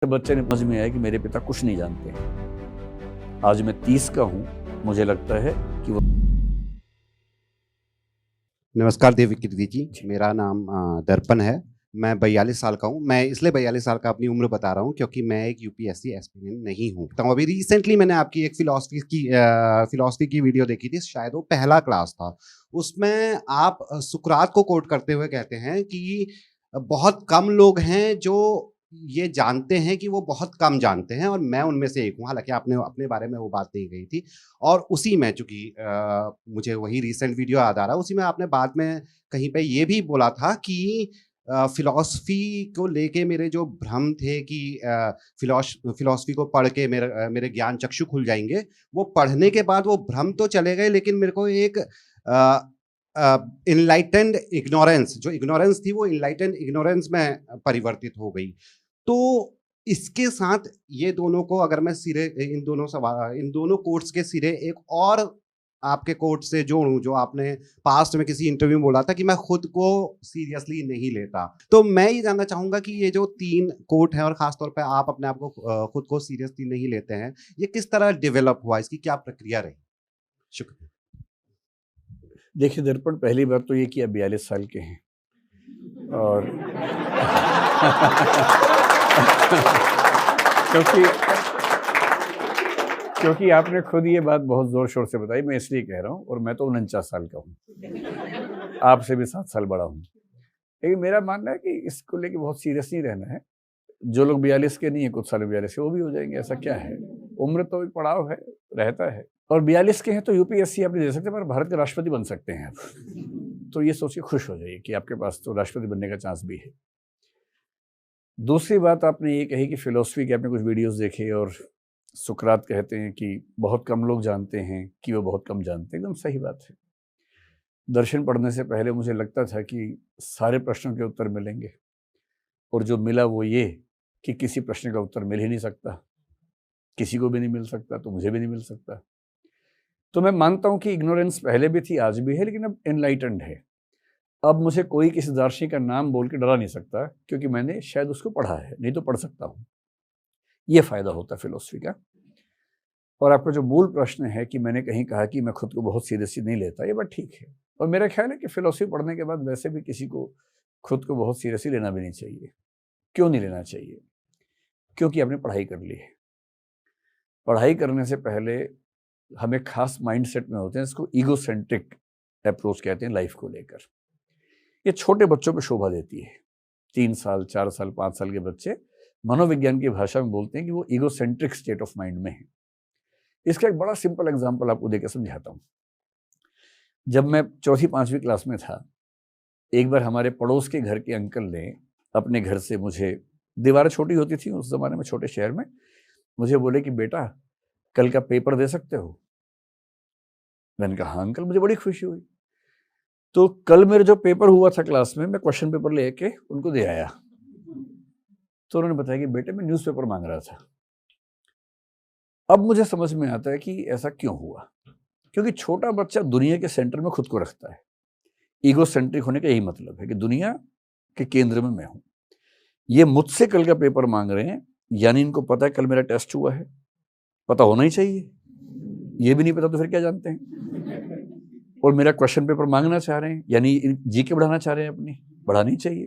बच्चे ने समझ में आया कि मेरे पिता कुछ नहीं जानते हैं। आज मैं 30 का हूँ, मुझे लगता है कि वो। नमस्कार देवकीर्ति जी, मेरा नाम दर्पण है। मैं 42 साल का हूँ। मैं इसलिए 42 साल का अपनी उम्र बता रहा हूँ क्योंकि मैं एक यूपीएससी एस्पिरेंट नहीं हूँ। तो अभी रिसेंटली मैंने आपकी एक फिलॉसफी की वीडियो देखी थी, शायद वो पहला क्लास था। उसमें आप सुकरात को कोट करते हुए कहते हैं कि बहुत कम लोग हैं जो ये जानते हैं कि वो बहुत कम जानते हैं, और मैं उनमें से एक हूँ। हालांकि आपने अपने बारे में वो बात नहीं कही थी। और उसी में चूंकि मुझे वही रिसेंट वीडियो याद आ रहा है, उसी में आपने बाद में कहीं पे ये भी बोला था कि फिलॉसफी को लेके मेरे जो भ्रम थे कि फिलॉसफी को पढ़ के मेरे ज्ञान चक्षु खुल जाएंगे, वो पढ़ने के बाद वो भ्रम तो चले गए, लेकिन मेरे को एक इनलाइटेंड इग्नोरेंस, जो इग्नोरेंस थी वो इनलाइटेंड इग्नोरेंस में परिवर्तित हो गई। तो इसके साथ ये दोनों को अगर मैं सिरे इन दोनों कोट्स के सिरे एक और आपके कोट से जोड़ूं, जो आपने पास्ट में किसी इंटरव्यू में बोला था कि मैं खुद को सीरियसली नहीं लेता, तो मैं ये जानना चाहूंगा कि ये जो 3 कोट हैं और खासतौर पे आप अपने आप को खुद को सीरियसली नहीं लेते हैं, ये किस तरह डेवलप हुआ, इसकी क्या प्रक्रिया रही? शुक्रिया। देखिए दर्पण, पहली बात तो ये कि आप 42 साल के हैं और क्योंकि आपने खुद ये बात बहुत जोर शोर से बताई, मैं इसलिए कह रहा हूँ। और मैं तो 49 साल का हूँ, आपसे भी 7 साल बड़ा हूँ। लेकिन मेरा मानना है कि इसको लेके बहुत सीरियस नहीं रहना है। जो लोग 42 के नहीं है, कुछ साल में 42 के वो भी हो जाएंगे, ऐसा क्या है। उम्र तो एक पड़ाव है, रहता है। और 42 के हैं तो यूपीएससी आप नहीं दे सकते, पर भारत के राष्ट्रपति बन सकते हैं आप। तो ये सोच के खुश हो जाइए कि आपके पास तो राष्ट्रपति बनने का चांस भी है। दूसरी बात आपने ये कही कि फिलॉसफी के आपने कुछ वीडियोस देखे और सुकरात कहते हैं कि बहुत कम लोग जानते हैं कि वो बहुत कम जानते हैं। एकदम सही बात है। दर्शन पढ़ने से पहले मुझे लगता था कि सारे प्रश्नों के उत्तर मिलेंगे, और जो मिला वो ये कि किसी प्रश्न का उत्तर मिल ही नहीं सकता। किसी को भी नहीं मिल सकता, तो मुझे भी नहीं मिल सकता। तो मैं मानता हूं कि इग्नोरेंस पहले भी थी, आज भी है, लेकिन अब एनलाइटेंड है। अब मुझे कोई किसी दार्शनिक का नाम बोल के डरा नहीं सकता, क्योंकि मैंने शायद उसको पढ़ा है, नहीं तो पढ़ सकता हूं। ये फायदा होता है फिलोसफी का। और आपका जो मूल प्रश्न है कि मैंने कहीं कहा कि मैं खुद को बहुत सीरियसली नहीं लेता, ये बात ठीक है। और मेरा ख्याल है कि फिलोसफी पढ़ने के बाद वैसे भी किसी को खुद को बहुत सीरियसली लेना भी नहीं चाहिए। क्यों नहीं लेना चाहिए? क्योंकि आपने पढ़ाई कर ली है। पढ़ाई करने से पहले हम एक खास माइंडसेट में होते हैं, इसको ईगोसेंट्रिक अप्रोच कहते हैं लाइफ को लेकर। ये छोटे बच्चों पे शोभा देती है। 3 साल, 4 साल, 5 साल के बच्चे मनोविज्ञान की भाषा में बोलते हैं कि वो ईगोसेंट्रिक स्टेट ऑफ माइंड में है। इसका एक बड़ा सिंपल एग्जाम्पल आपको देकर समझाता हूँ। जब मैं 4वीं-5वीं क्लास में था, एक बार हमारे पड़ोस के घर के अंकल ने अपने घर से मुझे, दीवारें छोटी होती थी उस जमाने में छोटे शहर में, मुझे बोले कि बेटा कल का पेपर दे सकते हो। मैंने कहा हाँ अंकल, मुझे बड़ी खुशी हुई। तो कल मेरा जो पेपर हुआ था क्लास में, मैं क्वेश्चन पेपर लेके उनको दे आया। तो उन्होंने बताया कि बेटे मैं न्यूज़पेपर मांग रहा था। अब मुझे समझ में आता है कि ऐसा क्यों हुआ। क्योंकि छोटा बच्चा दुनिया के सेंटर में खुद को रखता है। ईगोसेंट्रिक होने का यही मतलब है कि दुनिया के केंद्र में मैं हूं। ये मुझसे कल का पेपर मांग रहे हैं, यानी इनको पता है कल मेरा टेस्ट हुआ है। पता होना ही चाहिए। ये भी नहीं पता तो फिर क्या जानते हैं। और मेरा क्वेश्चन पेपर मांगना चाह रहे हैं, यानी जीके बढ़ाना चाह रहे हैं अपनी, बढ़ानी चाहिए।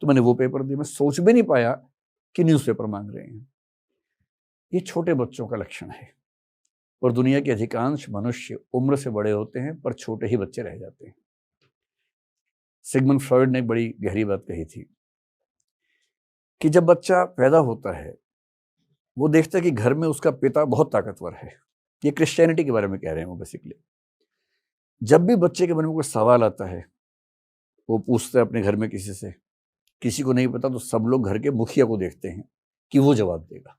तो मैंने वो पेपर दिया। मैं सोच भी नहीं पाया कि न्यूज़पेपर मांग रहे हैं। ये छोटे बच्चों का लक्षण है। और दुनिया के अधिकांश मनुष्य उम्र से बड़े होते हैं, पर छोटे ही बच्चे रह जाते हैं। सिगमंड फ्रॉइड ने एक बड़ी गहरी बात कही थी कि जब बच्चा पैदा होता है, वो देखता है कि घर में उसका पिता बहुत ताकतवर है। ये क्रिश्चियनिटी के बारे में कह रहे हैं वो बेसिकली। जब भी बच्चे के मन में कोई सवाल आता है, वो पूछता है अपने घर में किसी से, किसी को नहीं पता तो सब लोग घर के मुखिया को देखते हैं कि वो जवाब देगा।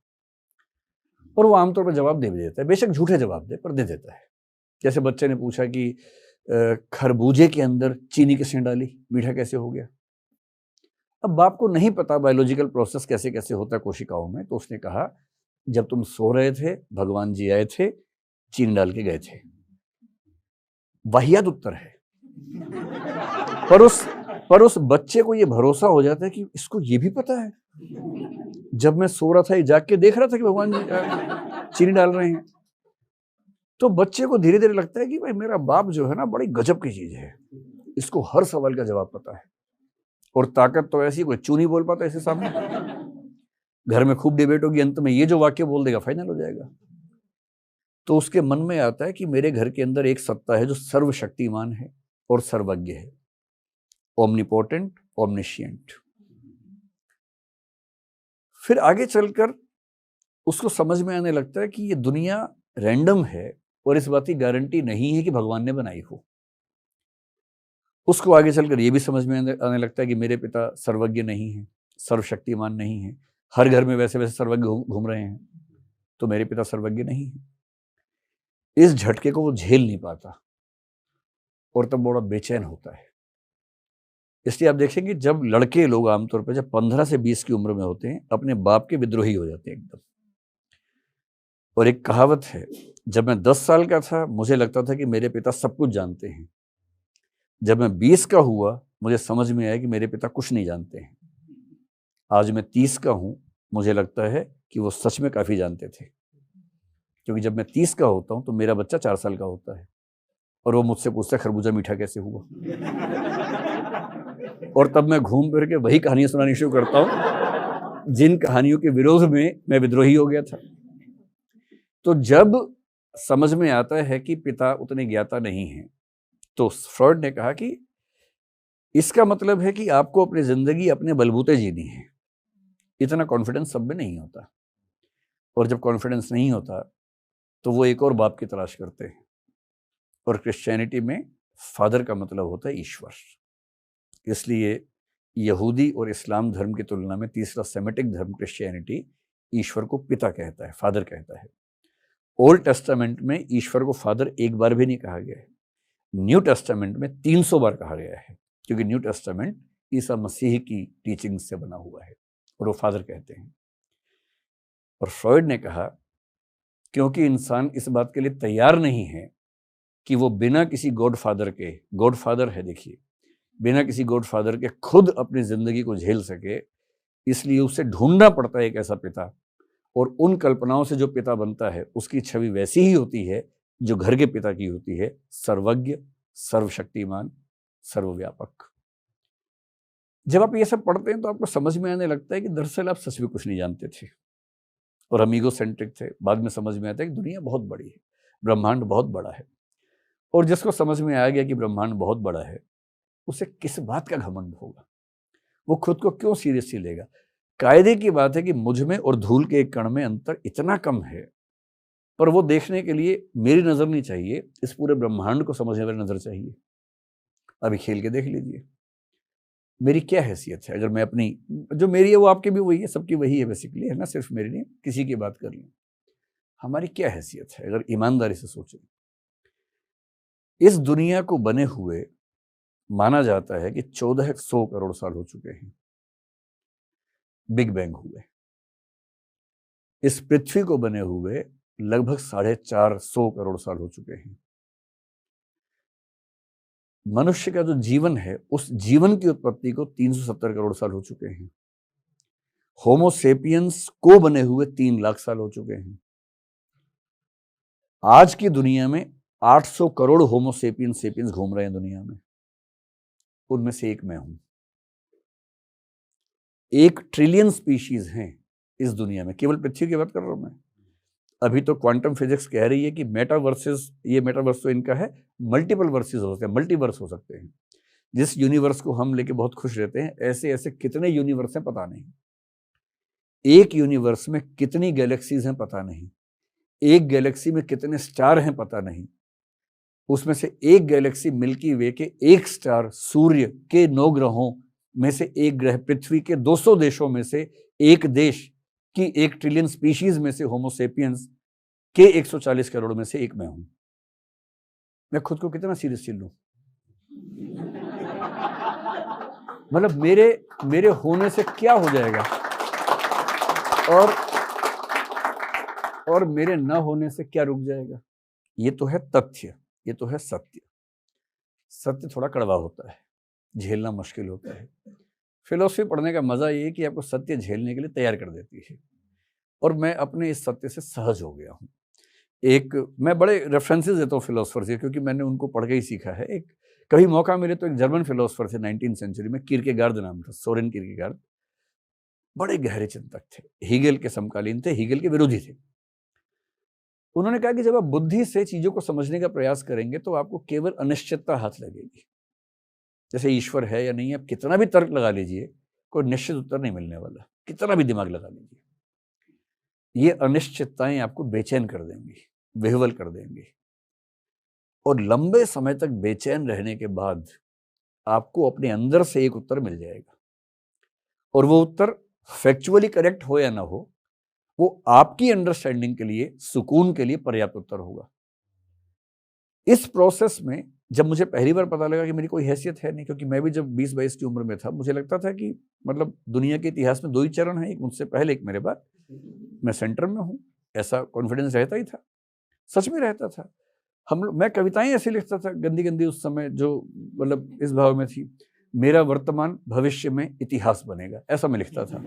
और वो आमतौर पर जवाब दे भी देता है, बेशक झूठे जवाब दे, पर दे देता है। जैसे बच्चे ने पूछा कि खरबूजे के अंदर चीनी किसने डाली, मीठा कैसे हो गया। अब बाप को नहीं पता बायोलॉजिकल प्रोसेस कैसे कैसे होता है कोशिकाओं में, तो उसने कहा जब तुम सो रहे थे भगवान जी आए थे, चीनी डाल के गए थे। वाहियात उत्तर है, पर उस बच्चे को ये भरोसा हो जाता है कि इसको ये भी पता है। जब मैं सो रहा था ये जाग के देख रहा था कि भगवान जी चीनी डाल रहे हैं। तो बच्चे को धीरे धीरे लगता है कि भाई मेरा बाप जो है ना बड़ी गजब की चीज है, इसको हर सवाल का जवाब पता है, और ताकत तो ऐसी कोई चू नहीं बोल पाता इसके सामने। घर में खूब डिबेट होगी, अंत में ये जो वाक्य बोल देगा फाइनल हो जाएगा। तो उसके मन में आता है कि मेरे घर के अंदर एक सत्ता है जो सर्वशक्तिमान है और सर्वज्ञ है, ओमनिपोटेंट, ओमनिशिएंट। फिर आगे चलकर उसको समझ में आने लगता है कि ये दुनिया रैंडम है और इस बात की गारंटी नहीं है कि भगवान ने बनाई हो। उसको आगे चलकर ये भी समझ में आने लगता है कि मेरे पिता सर्वज्ञ नहीं है, सर्वशक्तिमान नहीं है, हर घर में वैसे वैसे सर्वज्ञ घूम रहे हैं, तो मेरे पिता सर्वज्ञ नहीं है। इस झटके को वो झेल नहीं पाता और तब बड़ा बेचैन होता है। इसलिए आप देखेंगे जब लड़के लोग आमतौर पर जब 15 से 20 की उम्र में होते हैं अपने बाप के विद्रोही हो जाते हैं एकदम। और एक कहावत है, जब मैं 10 साल का था मुझे लगता था कि मेरे पिता सब कुछ जानते हैं, जब मैं 20 का हुआ मुझे समझ में आया कि मेरे पिता कुछ नहीं जानते हैं। आज मैं 30 का हूं, मुझे लगता है कि वो सच में काफी जानते थे, क्योंकि जब मैं 30 का होता हूं तो मेरा बच्चा 4 साल का होता है और वो मुझसे पूछता है खरबूजा मीठा कैसे हुआ। और तब मैं घूम फिर के वही कहानियां सुनानी शुरू करता हूं जिन कहानियों के विरोध में मैं विद्रोही हो गया था। तो जब समझ में आता है कि पिता उतने ज्ञाता नहीं है, तो फ्रॉइड ने कहा कि इसका मतलब है कि आपको अपनी जिंदगी अपने बलबूते जीनी है। इतना कॉन्फिडेंस सब में नहीं होता, और जब कॉन्फिडेंस नहीं होता तो वो एक और बाप की तलाश करते हैं। और क्रिश्चियनिटी में फादर का मतलब होता है ईश्वर। इसलिए यहूदी और इस्लाम धर्म की तुलना में तीसरा सेमेटिक धर्म क्रिश्चियनिटी ईश्वर को पिता कहता है, फादर कहता है। ओल्ड टेस्टामेंट में ईश्वर को फादर एक बार भी नहीं कहा गया है, न्यू टेस्टामेंट में 300 बार कहा गया है, क्योंकि न्यू टेस्टामेंट ईसा मसीह की टीचिंग से बना हुआ है और वो फादर कहते हैं। और फ्रॉइड ने कहा क्योंकि इंसान इस बात के लिए तैयार नहीं है कि वो बिना किसी गॉड फादर के, गॉड फादर है देखिए, बिना किसी गॉड फादर के खुद अपनी जिंदगी को झेल सके, इसलिए उसे ढूंढना पड़ता है एक ऐसा पिता। और उन कल्पनाओं से जो पिता बनता है उसकी छवि वैसी ही होती है जो घर के पिता की होती है, सर्वज्ञ, सर्वशक्तिमान, सर्वव्यापक। जब आप ये सब पढ़ते हैं तो आपको समझ में आने लगता है कि दरअसल आप सच में कुछ नहीं जानते थे और हम ईगोसेंट्रिक थे। बाद में समझ में आता है कि दुनिया बहुत बड़ी है, ब्रह्मांड बहुत बड़ा है। और जिसको समझ में आ गया कि ब्रह्मांड बहुत बड़ा है, उसे किस बात का घमंड होगा, वो खुद को क्यों सीरियसली लेगा। कायदे की बात है कि मुझ में और धूल के एक कण में अंतर इतना कम है, पर वो देखने के लिए मेरी नजर नहीं चाहिए, इस पूरे ब्रह्मांड को समझने वाली नजर चाहिए। अभी खेल के देख लीजिए, मेरी क्या हैसियत है। अगर मैं अपनी, जो मेरी है वो आपकी भी वही है, सबकी वही है बेसिकली, है ना, सिर्फ मेरी नहीं, किसी की बात कर लें। हमारी क्या हैसियत है अगर ईमानदारी से सोचें। इस दुनिया को बने हुए माना जाता है कि 1400 करोड़ साल हो चुके हैं, बिग बैंग हुए। इस पृथ्वी को बने हुए लगभग 450 करोड़ साल हो चुके हैं। मनुष्य का जो जीवन है उस जीवन की उत्पत्ति को 370 करोड़ साल हो चुके हैं। होमोसेपियंस को बने हुए 3 लाख साल हो चुके हैं। आज की दुनिया में 800 करोड़ होमोसेपियंस घूम रहे हैं दुनिया में, उनमें से एक मैं हूं। 1 ट्रिलियन स्पीशीज हैं इस दुनिया में, केवल पृथ्वी की बात कर रहा हूं मैं। अभी तो क्वांटम फिजिक्स कह रही है कि मेटावर्सेस, ये मेटावर्स तो इनका है, मल्टीपल वर्सेस हो सकते हैं, मल्टीवर्स हो सकते हैं। जिस यूनिवर्स को हम लेके बहुत खुश रहते हैं, ऐसे ऐसे कितने यूनिवर्स हैं पता नहीं। एक यूनिवर्स में कितनी गैलेक्सीज हैं पता नहीं, एक गैलेक्सी में कितने स्टार हैं पता नहीं, उसमें से एक गैलेक्सी मिल्की वे के एक स्टार, सूर्य के 9 ग्रहों में से एक ग्रह, पृथ्वी के 200 देशों में से एक देश की 1 ट्रिलियन स्पीशीज में से होमोसेपियंस के 140 करोड़ में से एक मैं हूं। मैं खुद को कितना सीरियसली लूं, मतलब मेरे होने से क्या हो जाएगा और मेरे न होने से क्या रुक जाएगा। ये तो है तथ्य, ये तो है सत्य। सत्य थोड़ा कड़वा होता है, झेलना मुश्किल होता है, फिलॉसफी पढ़ने का मज़ा ये है कि आपको सत्य झेलने के लिए तैयार कर देती है, और मैं अपने इस सत्य से सहज हो गया हूँ। मैं बड़े रेफरेंसेस देता हूँ फिलोसफर से, क्योंकि मैंने उनको पढ़ के ही सीखा है। कभी मौका मिले तो एक जर्मन फिलोसफर थे 19th सेंचुरी में, किरकेगार्ड नाम था, सोरेन किरकेगार्ड। बड़े गहरे चिंतक थे, हीगल के समकालीन थे, हीगल के विरोधी थे। उन्होंने कहा कि जब आप बुद्धि से चीजों को समझने का प्रयास करेंगे तो आपको केवल अनिश्चितता हाथ लगेगी। जैसे ईश्वर है या नहीं, आप कितना भी तर्क लगा लीजिए, कोई निश्चित उत्तर नहीं मिलने वाला, कितना भी दिमाग लगा लीजिए। ये अनिश्चितताएं आपको बेचैन कर देंगी, विह्वल कर देंगी, और लंबे समय तक बेचैन रहने के बाद आपको अपने अंदर से एक उत्तर मिल जाएगा, और वो उत्तर फैक्चुअली करेक्ट हो या ना हो, वो आपकी अंडरस्टैंडिंग के लिए, सुकून के लिए पर्याप्त उत्तर होगा। इस प्रोसेस में जब मुझे पहली बार पता लगा कि मेरी कोई हैसियत है नहीं, क्योंकि मैं भी जब 20-22 की उम्र में था, मुझे लगता था कि मतलब दुनिया के इतिहास में 2 ही चरण हैं, एक मुझसे पहले, एक मेरे बाद, मैं सेंटर में हूँ, ऐसा कॉन्फिडेंस रहता ही था, सच में रहता था। मैं कविताएं ऐसे लिखता था गंदी गंदी उस समय, जो मतलब इस भाव में थी, मेरा वर्तमान भविष्य में इतिहास बनेगा, ऐसा मैं लिखता था।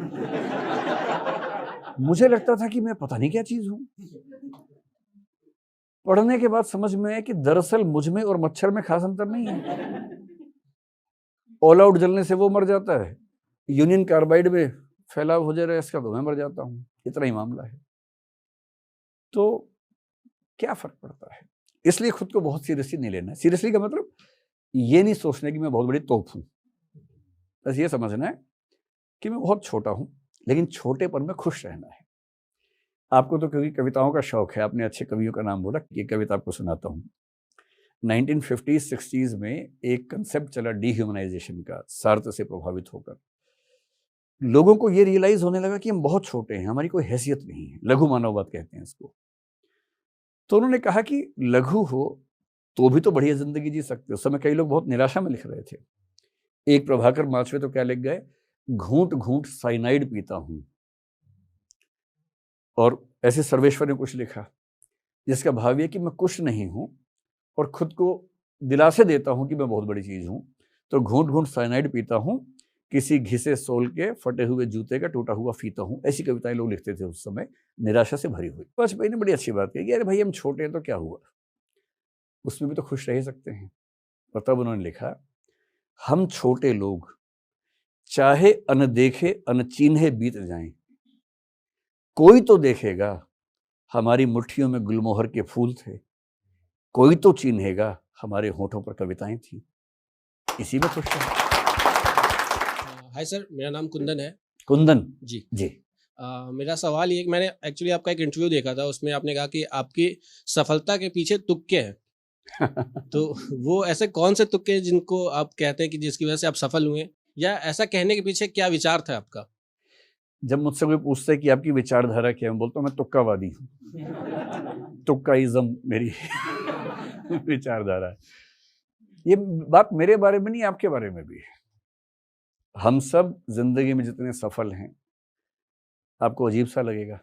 मुझे लगता था कि मैं पता नहीं क्या चीज हूं। पढ़ने के बाद समझ में आया कि दरअसल मुझ में और मच्छर में खास अंतर नहीं है। ऑल आउट जलने से वो मर जाता है, यूनियन कार्बाइड में फैलाव हो जाए इसका तो मैं मर जाता हूं, इतना ही मामला है। तो क्या फर्क पड़ता है? इसलिए खुद को बहुत सीरियसली नहीं लेना है। सीरियसली का मतलब ये नहीं सोचना कि मैं बहुत बड़ी तोप हूं, बस ये समझना है कि मैं बहुत छोटा हूं, लेकिन छोटेपन में खुश रहना है। आपको तो क्योंकि कविताओं का शौक है, आपने अच्छे कवियों का नाम बोला, ये कविता आपको सुनाता हूँ। 1950s-60s में एक कंसेप्ट चला डीह्यूमनाइजेशन का, सार्थ से प्रभावित होकर लोगों को ये रियलाइज होने लगा कि हम बहुत छोटे हैं, हमारी कोई हैसियत नहीं है, लघु मानववाद कहते हैं इसको। तो उन्होंने कहा कि लघु हो तो भी तो बढ़िया जिंदगी जी सकते हो। उस समय कई लोग बहुत निराशा में लिख रहे थे। एक प्रभाकर माचवे तो क्या लिख गए, घूंट घूंट साइनाइड पीता हूं। और ऐसे सर्वेश्वर ने कुछ लिखा जिसका भाव यह कि मैं कुछ नहीं हूं और खुद को दिलासे देता हूं कि मैं बहुत बड़ी चीज हूं, तो घूंट घूंट साइनाइड पीता हूं, किसी घिसे सोल के फटे हुए जूते का टूटा हुआ फीता हूं। ऐसी कविताएं लोग लिखते थे उस समय, निराशा से भरी हुई। वाजपेयी ने बड़ी अच्छी बात कही, अरे भाई हम छोटे हैं तो क्या हुआ, उसमें भी तो खुश रह सकते हैं। और तब उन्होंने लिखा, हम छोटे लोग चाहे अनदेखे अनचिन्हे बीत जाएं, कोई तो देखेगा हमारी मुट्ठियों में गुलमोहर के फूल थे, कोई तो चिन्हेगा हमारे होठों पर कविताएं थी। इसी में खुश है। हाय सर, मेरा नाम कुंदन है। कुंदन जी जी। मेरा सवाल ये, मैंने एक्चुअली आपका एक इंटरव्यू देखा था, उसमें आपने कहा कि आपकी सफलता के पीछे तुक्के हैं। तो वो ऐसे कौन से तुक्के हैं जिनको आप कहते हैं कि जिसकी वजह से आप सफल हुए, या ऐसा कहने के पीछे क्या विचार था आपका? जब मुझसे कोई पूछता है कि आपकी विचारधारा क्या है, मैं बोलता हूँ मैं तुक्कावादी हूँ। तुक्काइज्म मेरी विचारधारा है। ये बात मेरे बारे में नहीं, आपके बारे में भी है। हम सब जिंदगी में जितने सफल हैं, आपको अजीब सा लगेगा,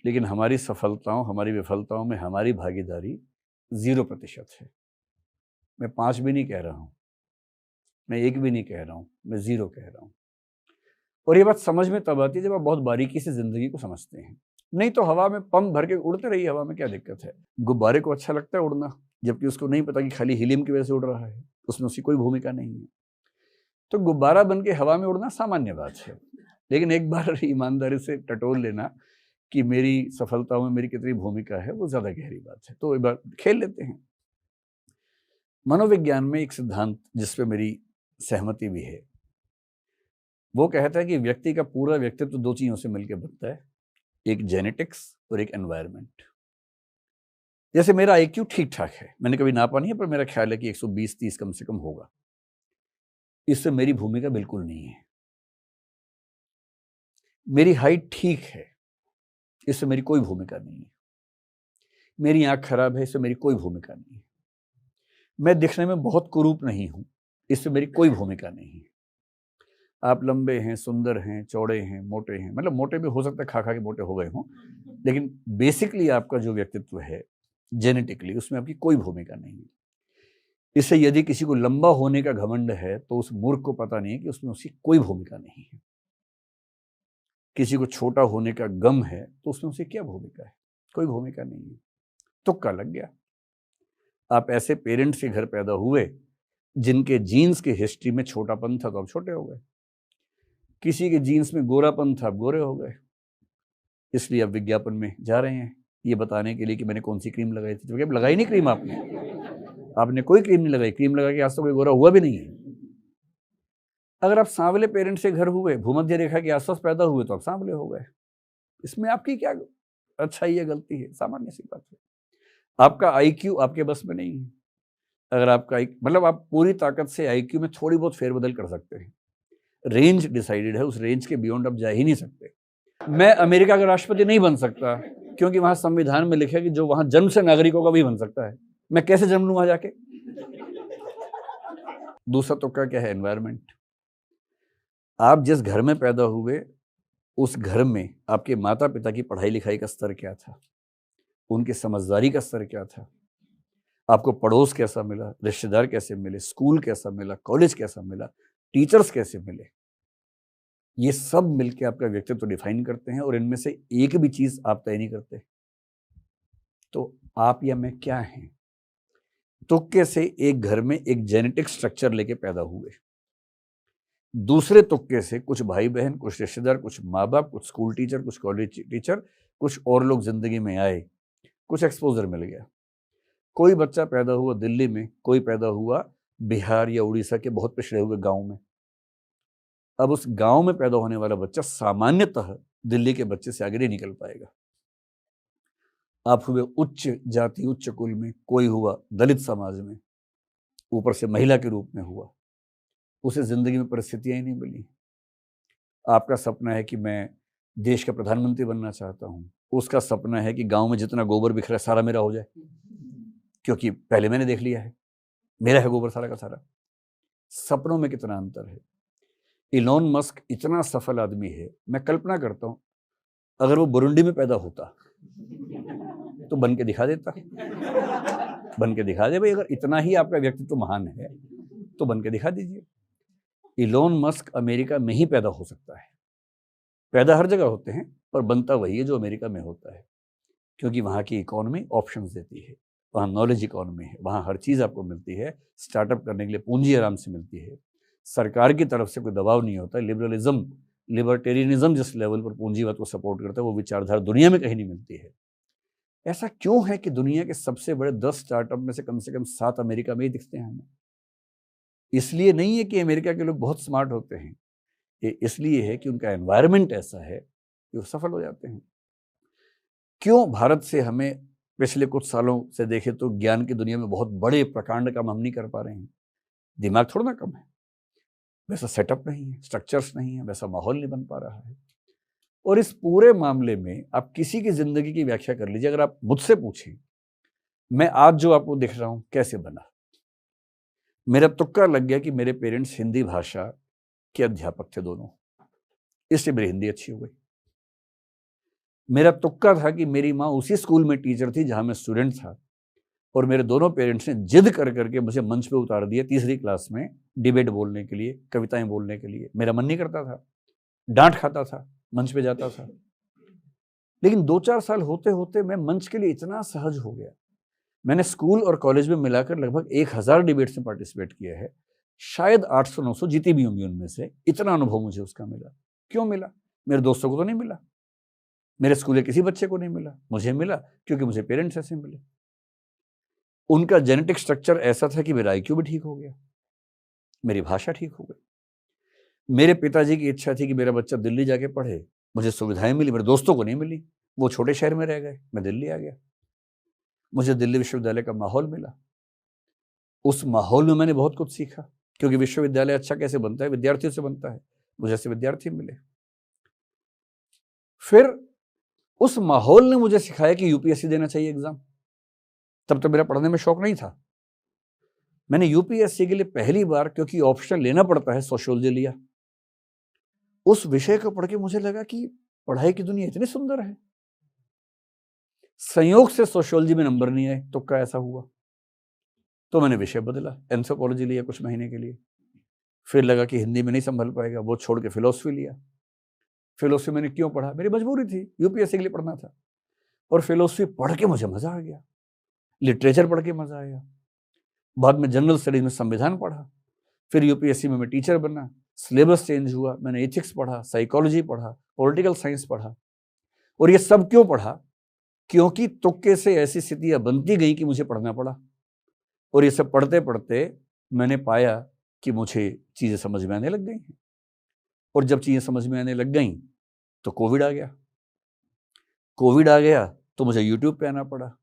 लेकिन हमारी सफलताओं, हमारी विफलताओं में हमारी भागीदारी 0% है। मैं 5 भी नहीं कह रहा हूं, मैं 1 भी नहीं कह रहा हूं, मैं 0 कह रहा हूं। और ये बात समझ में तब आती है जब आप बहुत बारीकी से जिंदगी को समझते हैं। नहीं तो हवा में पंप भर के उड़ते रहिए, हवा में क्या दिक्कत है। गुब्बारे को अच्छा लगता है उड़ना, जबकि उसको नहीं पता कि खाली हीलियम की वजह से उड़ रहा है, उसमें उसकी कोई भूमिका नहीं है। तो गुब्बारा बन के हवा में उड़ना सामान्य बात है, लेकिन एक बार ईमानदारी से टटोल लेना कि मेरी सफलताओं में मेरी कितनी भूमिका है, वो ज्यादा गहरी बात है। तो एक बार खेल लेते हैं। मनोविज्ञान में एक सिद्धांत जिस पे मेरी सहमति भी है, वो कहता है कि व्यक्ति का पूरा व्यक्तित्व 2 चीजों से मिलकर बनता है, एक जेनेटिक्स और एक एनवायरनमेंट। जैसे मेरा IQ ठीक ठाक है, मैंने कभी नापा नहीं है, पर मेरा ख्याल है कि 120-30 कम से कम होगा। इससे मेरी भूमिका बिल्कुल नहीं है। मेरी हाइट ठीक है, इससे मेरी कोई भूमिका नहीं है। मेरी आंख खराब है, इससे मेरी कोई भूमिका नहीं है। मैं दिखने में बहुत कुरूप नहीं हूं, इससे मेरी कोई भूमिका नहीं है। आप लंबे हैं, सुंदर हैं, चौड़े हैं, मोटे हैं, मतलब मोटे भी हो सकता है, खा खा के मोटे हो गए हों, लेकिन बेसिकली आपका जो व्यक्तित्व है जेनेटिकली, उसमें आपकी कोई भूमिका नहीं है। इससे यदि किसी को लंबा होने का घमंड है तो उस मूर्ख को पता नहीं है कि उसमें उसकी कोई भूमिका नहीं है। किसी को छोटा होने का गम है तो उसमें उसकी क्या भूमिका है? कोई भूमिका नहीं है, तुक्का लग गया। आप ऐसे पेरेंट्स के घर पैदा हुए जिनके जीन्स की हिस्ट्री में छोटापन था तो आप छोटे हो गए, किसी के जीन्स में गोरापन था आप गोरे हो गए, इसलिए आप विज्ञापन में जा रहे हैं ये बताने के लिए कि मैंने कौन सी क्रीम लगाई थी। तो लगाई नहीं क्रीम आपने कोई क्रीम नहीं लगाई, क्रीम लगा के आज तक कोई गोरा हुआ भी नहीं है। अगर आप सांवले पेरेंट्स से घर हुए, भूमध्य रेखा के आसपास पैदा हुए तो आप सांवले हो गए। इसमें आपकी क्या अच्छाई है, गलती है? सामान्य सी बात है। आपका आईक्यू आपके बस में नहीं है। अगर आपका मतलब आप पूरी ताकत से आईक्यू में थोड़ी बहुत फेरबदल कर सकते हैं, रेंज डिसाइडेड है, उस रेंज के बियॉन्ड आप जा ही नहीं सकते। मैं अमेरिका का राष्ट्रपति नहीं बन सकता क्योंकि वहां संविधान में लिखा है कि जो वहां जन्म से नागरिक होगा वही बन सकता है। मैं कैसे जन्म लूं वहां जाके? दूसरा तुक्का क्या है? एनवायरमेंट। आप जिस घर में पैदा हुए उस घर में आपके माता पिता की पढ़ाई लिखाई का स्तर क्या था, उनकी समझदारी का स्तर क्या था, आपको पड़ोस कैसा मिला, रिश्तेदार कैसे मिले, स्कूल कैसा मिला, कॉलेज कैसा मिला, टीचर्स कैसे मिले, ये सब मिलके आपका व्यक्तित्व डिफाइन करते हैं। और इनमें से एक भी चीज आप तय नहीं करते। तो आप या मैं क्या हैं? तुक्के से एक घर में एक जेनेटिक स्ट्रक्चर लेके पैदा हुए, दूसरे तुक्के से कुछ भाई बहन, कुछ रिश्तेदार, कुछ माँ बाप, कुछ स्कूल टीचर, कुछ कॉलेज टीचर, कुछ और लोग जिंदगी में आए, कुछ एक्सपोजर मिल गया। कोई बच्चा पैदा हुआ दिल्ली में, कोई पैदा हुआ बिहार या उड़ीसा के बहुत पिछड़े हुए गांव में। अब उस गांव में पैदा होने वाला बच्चा सामान्यतः दिल्ली के बच्चे से आगे नहीं निकल पाएगा। आप हुए उच्च जाति, उच्च कुल में, कोई हुआ दलित समाज में, ऊपर से महिला के रूप में हुआ, उसे जिंदगी में परिस्थितियां ही नहीं मिली। आपका सपना है कि मैं देश का प्रधानमंत्री बनना चाहता हूं, उसका सपना है कि गांव में जितना गोबर बिखरा है सारा मेरा हो जाए, क्योंकि पहले मैंने देख लिया है, मेरा है गोबर सारा का सारा। सपनों में कितना अंतर है। इलॉन मस्क इतना सफल आदमी है, मैं कल्पना करता हूं अगर वो बुरुंडी में पैदा होता तो बन के दिखा देता, बन के दिखा दे भाई। अगर इतना ही आपका व्यक्तित्व महान है तो बन के दिखा दीजिए। इलॉन मस्क अमेरिका में ही पैदा हो सकता है। पैदा हर जगह होते हैं पर बनता वही है जो अमेरिका में होता है, क्योंकि वहाँ की इकोनॉमी ऑप्शंस देती है, वहाँ नॉलेज इकोनॉमी है, वहाँ हर चीज़ आपको मिलती है। स्टार्टअप करने के लिए पूंजी आराम से मिलती है, सरकार की तरफ से कोई दबाव नहीं होता। लिबरलिज्म, लिबर्टेरियनिज्म जिस लेवल पर पूंजीवाद को सपोर्ट करता है वो विचारधारा दुनिया में कहीं नहीं मिलती है। ऐसा क्यों है कि दुनिया के सबसे बड़े 10 स्टार्टअप में से कम 7 अमेरिका में ही दिखते हैं हमें? इसलिए नहीं है कि अमेरिका के लोग बहुत स्मार्ट होते हैं, ये इसलिए है कि उनका एनवायरनमेंट ऐसा है कि वो सफल हो जाते हैं। क्यों भारत से हमें पिछले कुछ सालों से देखें तो ज्ञान की दुनिया में बहुत बड़े प्रकांड काम हम नहीं कर पा रहे हैं? दिमाग थोड़ा ना कम है, वैसा सेटअप नहीं है, स्ट्रक्चर्स नहीं है, वैसा माहौल नहीं बन पा रहा है। और इस पूरे मामले में आप किसी की जिंदगी की व्याख्या कर लीजिए। अगर आप मुझसे पूछें मैं आज जो आपको दिख रहा हूं कैसे बना, मेरा तुक्का लग गया कि मेरे पेरेंट्स हिंदी भाषा के अध्यापक थे दोनों, इसलिए मेरी हिंदी अच्छी हो गई। मेरा तुक्का था कि मेरी माँ उसी स्कूल में टीचर थी जहां मैं स्टूडेंट था, और मेरे दोनों पेरेंट्स ने जिद कर करके मुझे मंच पे उतार दिया तीसरी क्लास में डिबेट बोलने के लिए, कविताएं बोलने के लिए। मेरा मन नहीं करता था, डांट खाता था, मंच पे जाता था। लेकिन 2-4 साल होते होते मैं मंच के लिए इतना सहज हो गया। मैंने स्कूल और कॉलेज में मिलाकर लगभग 1000 डिबेट्स में पार्टिसिपेट किया है, शायद 800-900 जीती भी होंगी उनमें से। इतना अनुभव मुझे उसका मिला। क्यों मिला? मेरे दोस्तों को तो नहीं मिला, मेरे स्कूल के किसी बच्चे को नहीं मिला, मुझे मिला क्योंकि मुझे पेरेंट्स ऐसे मिले। उनका जेनेटिक स्ट्रक्चर ऐसा था कि मेरा आईक्यू भी ठीक हो गया, मेरी भाषा ठीक हो गई। मेरे पिताजी की इच्छा थी कि मेरा बच्चा दिल्ली जाके पढ़े, मुझे सुविधाएं मिली, मेरे दोस्तों को नहीं मिली, वो छोटे शहर में रह गए, मैं दिल्ली आ गया। मुझे दिल्ली विश्वविद्यालय का माहौल मिला, उस माहौल में मैंने बहुत कुछ सीखा, क्योंकि विश्वविद्यालय अच्छा कैसे बनता है? विद्यार्थियों से बनता है। मुझे ऐसे विद्यार्थी मिले। फिर उस माहौल ने मुझे सिखाया कि यूपीएससी देना चाहिए एग्जाम। तब तो मेरा पढ़ने में शौक नहीं था। मैंने यूपीएससी के लिए पहली बार, क्योंकि ऑप्शन लेना पड़ता है, सोशियोलॉजी लिया। उस विषय को पढ़ के मुझे लगा कि पढ़ाई की दुनिया इतनी सुंदर है। संयोग से सोशियोलॉजी में नंबर नहीं आए, तुक्का ऐसा हुआ। तो मैंने विषय बदला, एंथ्रोपोलॉजी लिया कुछ महीने के लिए। फिर लगा कि हिंदी में नहीं संभल पाएगा, वो छोड़ के फिलोसफी लिया। फिलोसफी मैंने क्यों पढ़ा, मेरी मजबूरी थी, यूपीएससी के लिए पढ़ना था। और फिलोसफी पढ़ के मुझे मजा आ गया, लिटरेचर पढ़ के मजा आया। बाद में जनरल स्टडीज में संविधान पढ़ा, फिर यूपीएससी में मैं टीचर बना, सिलेबस चेंज हुआ, मैंने एथिक्स पढ़ा, साइकोलॉजी पढ़ा, पॉलिटिकल साइंस पढ़ा। और ये सब क्यों पढ़ा, क्योंकि तुक्के से ऐसी स्थितियां बनती गई कि मुझे पढ़ना पड़ा। और ये सब पढ़ते पढ़ते मैंने पाया कि मुझे चीज़ें समझ में आने लग गई हैं। और जब चीज़ें समझ में आने लग गई तो कोविड आ गया। कोविड आ गया तो मुझे यूट्यूब पे आना पड़ा।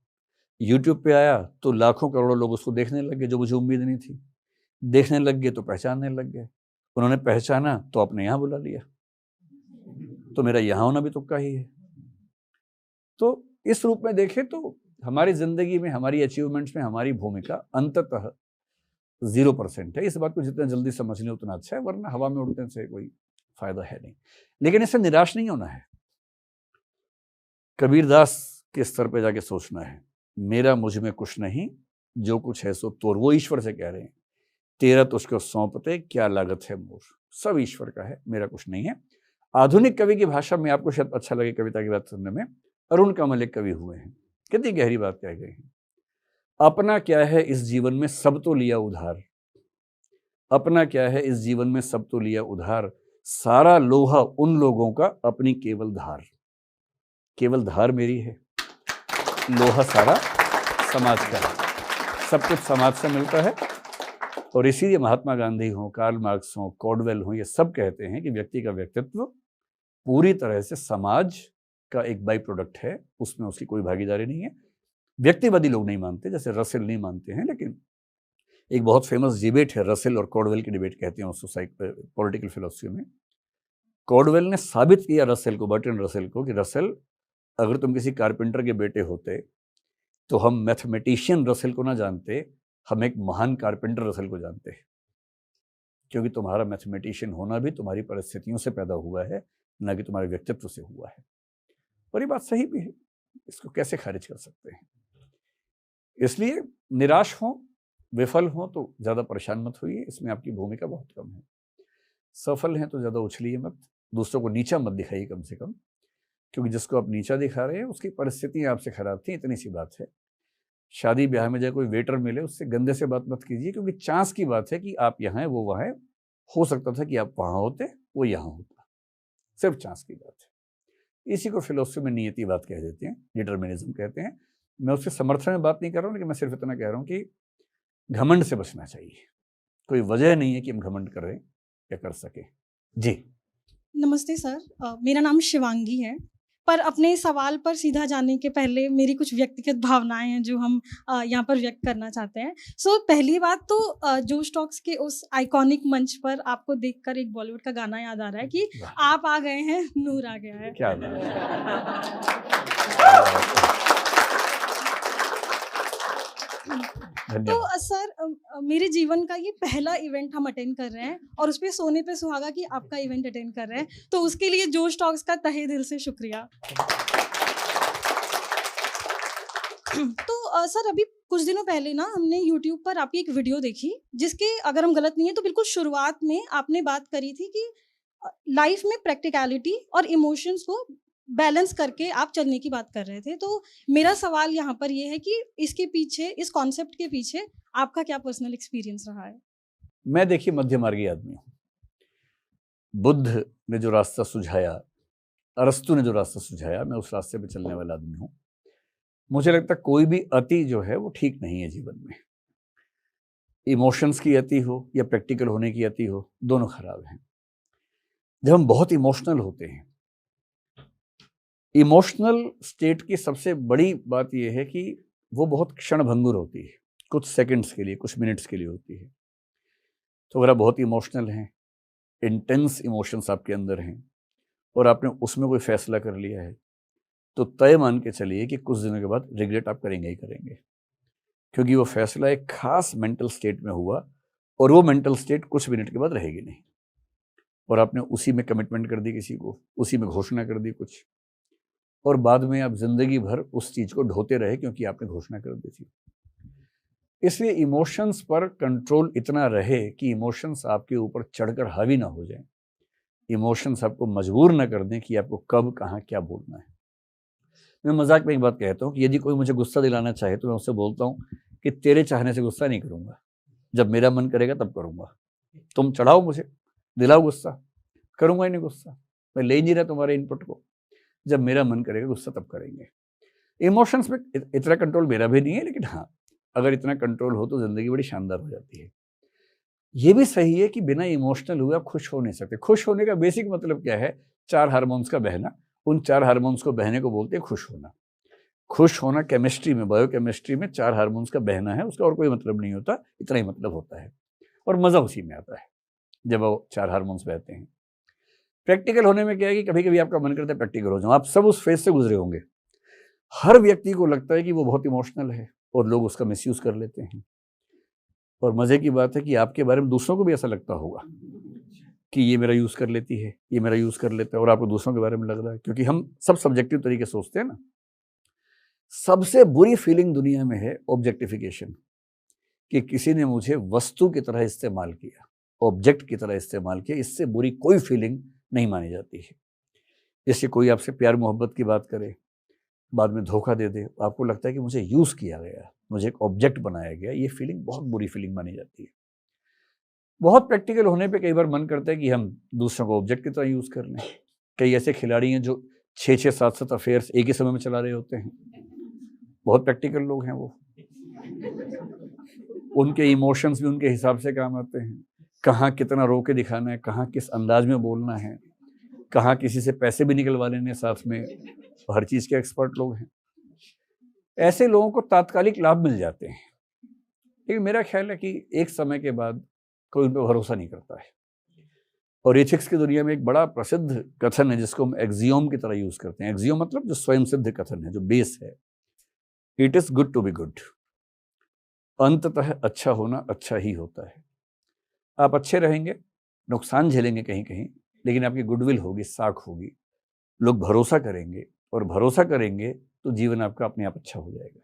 यूट्यूब पे आया तो लाखों करोड़ों लोग उसको देखने लग गए, जो मुझे उम्मीद नहीं थी। देखने लग गए तो पहचानने लग गए। उन्होंने पहचाना तो अपने यहाँ बुला लिया। तो मेरा यहाँ होना भी तुक्का ही है। तो इस रूप में देखें तो हमारी जिंदगी में, हमारी अचीवमेंट्स में हमारी भूमिका अंततः 0% है। इस बात को जितना जल्दी समझ लें उतना अच्छा है, वरना हवा में उड़ने से कोई फायदा है नहीं। लेकिन इससे निराश नहीं होना है। कबीरदास के स्तर पे जाके सोचना है, मेरा मुझ में कुछ नहीं, जो कुछ है सो तोर। वो ईश्वर से कह रहे हैं, तेरा तुझको सौंपते क्या लागत है मोर। सब ईश्वर का है, मेरा कुछ नहीं है। आधुनिक कवि की भाषा में आपको शायद अच्छा लगे कविता की बात सुनने में, अरुण कमल एक कवि हुए हैं, कितनी गहरी बात कह गई है। अपना क्या है इस जीवन में सब तो लिया उधार, अपना क्या है इस जीवन में सब तो लिया उधार, सारा लोहा उन लोगों का अपनी केवल धार। केवल धार मेरी है, लोहा सारा समाज का है, सब कुछ समाज से मिलता है। और इसीलिए महात्मा गांधी हो, कार्ल मार्क्स हो, कॉडवेल हो, ये सब कहते हैं कि व्यक्ति का व्यक्तित्व पूरी तरह से समाज का एक बाई प्रोडक्ट है, उसमें उसकी कोई भागीदारी नहीं है। व्यक्तिवादी लोग नहीं मानते, जैसे रसेल नहीं मानते हैं, लेकिन एक बहुत फेमस डिबेट है रसेल और कॉडवेल की डिबेट कहते हैं उसको पॉलिटिकल फिलोसफी में। कॉडवेल ने साबित किया रसेल को, बर्ट्रैंड रसेल को, कि रसेल अगर तुम किसी कारपेंटर के बेटे होते तो हम मैथमेटिशियन रसेल को ना जानते, हम एक महान कारपेंटर रसेल को जानते हैं, क्योंकि तुम्हारा मैथमेटिशियन होना भी तुम्हारी परिस्थितियों से पैदा हुआ है, ना कि तुम्हारे व्यक्तित्व से हुआ है। और ये बात सही भी है, इसको कैसे खारिज कर सकते हैं। इसलिए निराश हो, विफल हो तो ज़्यादा परेशान मत होइए, इसमें आपकी भूमिका बहुत कम है। सफल हैं तो ज़्यादा उछलिए मत, दूसरों को नीचा मत दिखाइए कम से कम, क्योंकि जिसको आप नीचा दिखा रहे हैं उसकी परिस्थितियाँ आपसे खराब थी, इतनी सी बात है। शादी ब्याह में जब कोई वेटर मिले उससे गंदे से बात मत कीजिए, क्योंकि चांस की बात है कि आप यहाँ हैं वो वहाँ है, हो सकता था कि आप वहाँ होते वो यहाँ होता, सिर्फ चांस की बात है। इसी को फिलोसफी में नियतिवाद कह देते हैं, डिटर्मिनिज्म कहते हैं। मैं उसके समर्थन में बात नहीं कर रहा हूँ, लेकिन मैं सिर्फ इतना कह रहा हूँ कि घमंड से बचना चाहिए। कोई वजह नहीं है कि हम घमंड करें या कर सके। जी नमस्ते सर, मेरा नाम शिवांगी है। पर अपने सवाल पर सीधा जाने के पहले मेरी कुछ व्यक्तिगत भावनाएं हैं जो हम यहाँ पर व्यक्त करना चाहते हैं। पहली बात तो जोश टॉक्स के उस आइकॉनिक मंच पर आपको देखकर एक बॉलीवुड का गाना याद आ रहा है कि आप आ गए हैं, नूर आ गया है। क्या बात है। तो सर, मेरे जीवन का ये पहला इवेंट हम अटेंड कर रहे हैं और उस पे सोने पे सुहागा कि आपका इवेंट अटेंड कर रहे हैं, तो उसके लिए जोश टॉक्स का तहे दिल से शुक्रिया। तो सर, अभी कुछ दिनों पहले ना हमने YouTube पर आपकी एक वीडियो देखी, जिसके अगर हम गलत नहीं है तो बिल्कुल शुरुआत में आपने बात करी थी कि लाइफ में प्रैक्टिकलिटी और इमोशंस को बैलेंस करके आप चलने की बात कर रहे थे। तो मेरा सवाल यहाँ पर ये है कि इसके पीछे, इस कॉन्सेप्ट के पीछे आपका क्या पर्सनल एक्सपीरियंस रहा है? मैं देखिए मध्यमार्गी आदमी हूँ। बुद्ध ने जो रास्ता सुझाया, अरस्तु ने जो रास्ता सुझाया, मैं उस रास्ते पे चलने वाला आदमी हूँ। मुझे लगता है कोई भी अति जो है वो ठीक नहीं है जीवन में। इमोशंस की अति हो या प्रैक्टिकल होने की अति हो, दोनों खराब हैं। जब हम बहुत इमोशनल होते हैं, इमोशनल स्टेट की सबसे बड़ी बात यह है कि वो बहुत क्षणभंगुर होती है, कुछ सेकंड्स के लिए, कुछ मिनट्स के लिए होती है। तो अगर आप बहुत इमोशनल हैं, इंटेंस इमोशंस आपके अंदर हैं और आपने उसमें कोई फैसला कर लिया है, तो तय मान के चलिए कि कुछ दिनों के बाद रिग्रेट आप करेंगे ही करेंगे, क्योंकि वो फैसला एक खास मेंटल स्टेट में हुआ और वो मेंटल स्टेट कुछ मिनट के बाद रहेगी नहीं, और आपने उसी में कमिटमेंट कर दी किसी को, उसी में घोषणा कर दी कुछ, और बाद में आप जिंदगी भर उस चीज को ढोते रहे क्योंकि आपने घोषणा कर दी थी। इसलिए इमोशंस पर कंट्रोल इतना रहे कि इमोशंस आपके ऊपर चढ़कर हावी ना हो जाएं, इमोशंस आपको मजबूर ना कर दें कि आपको कब कहाँ क्या बोलना है। मैं मजाक में एक बात कहता हूँ कि यदि कोई मुझे गुस्सा दिलाना चाहे तो मैं उससे बोलता हूँ कि तेरे चाहने से गुस्सा नहीं करूँगा, जब मेरा मन करेगा तब करूँगा। तुम चढ़ाओ मुझे, दिलाओ गुस्सा, करूँगा ही नहीं गुस्सा, मैं ले नहीं रहा तुम्हारे इनपुट को। जब मेरा मन करेगा गुस्सा तब करेंगे। इमोशंस में इतना कंट्रोल मेरा भी नहीं है, लेकिन हाँ, अगर इतना कंट्रोल हो तो ज़िंदगी बड़ी शानदार हो जाती है। ये भी सही है कि बिना इमोशनल हुए आप खुश हो नहीं सकते। खुश होने का बेसिक मतलब क्या है? 4 हार्मोन्स का बहना। उन 4 हार्मोन्स को बहने को बोलते हैं खुश होना। खुश होना केमिस्ट्री में, बायोकेमिस्ट्री में 4 हार्मोन्स का बहना है, उसका और कोई मतलब नहीं होता, इतना ही मतलब होता है। और मज़ा उसी में आता है जब वो 4 हार्मोन्स बहते हैं। प्रैक्टिकल होने में क्या है कि कभी-कभी आपका मन करता है प्रैक्टिकल हो जाऊँ। आप सब उस फेज़ से गुजरे होंगे। हर व्यक्ति को लगता है कि वो बहुत इमोशनल है और लोग उसका मिसयूज़ कर लेते हैं। और मज़े की बात है कि आपके बारे में दूसरों को भी ऐसा लगता होगा कि ये मेरा यूज़ कर लेती है, ये मेरा यूज़ कर लेता है, और आपको दूसरों के बारे में लग रहा है, क्योंकि हम सब सब्जेक्टिव तरीके से सोचते हैं ना। सबसे बुरी फीलिंग दुनिया में है ऑब्जेक्टिफिकेशन, कि किसी ने मुझे वस्तु की तरह इस्तेमाल किया, ऑब्जेक्ट की तरह इस्तेमाल किया। इससे बुरी कोई फीलिंग नहीं मानी जाती है। इससे कोई आपसे प्यार मोहब्बत की बात करे, बाद में धोखा दे दे, आपको लगता है कि मुझे यूज़ किया गया, मुझे एक ऑब्जेक्ट बनाया गया, ये फीलिंग बहुत बुरी फीलिंग मानी जाती है। बहुत प्रैक्टिकल होने पे कई बार मन करता है कि हम दूसरों को ऑब्जेक्ट की तरह यूज़ कर लें। कई ऐसे खिलाड़ी हैं जो 6-6, 7-7 अफेयर्स एक ही समय में चला रहे होते हैं। बहुत प्रैक्टिकल लोग हैं वो। उनके इमोशंस भी उनके हिसाब से काम आते हैं। कहाँ कितना रो के दिखाना है, कहाँ किस अंदाज में बोलना है, कहाँ किसी से पैसे भी निकलवा लेने साथ में, हर चीज़ के एक्सपर्ट लोग हैं। ऐसे लोगों को तात्कालिक लाभ मिल जाते हैं, लेकिन मेरा ख्याल है कि एक समय के बाद कोई उन पर भरोसा नहीं करता है। और एथिक्स की दुनिया में एक बड़ा प्रसिद्ध कथन है जिसको हम एक्सियोम की तरह यूज़ करते हैं। एक्सियोम मतलब जो स्वयं सिद्ध कथन है, जो बेस है। It is good to be good. अंततः अच्छा होना अच्छा ही होता है। आप अच्छे रहेंगे, नुकसान झेलेंगे कहीं कहीं, लेकिन आपकी गुडविल होगी, साख होगी, लोग भरोसा करेंगे, और भरोसा करेंगे तो जीवन आपका अपने आप अच्छा हो जाएगा।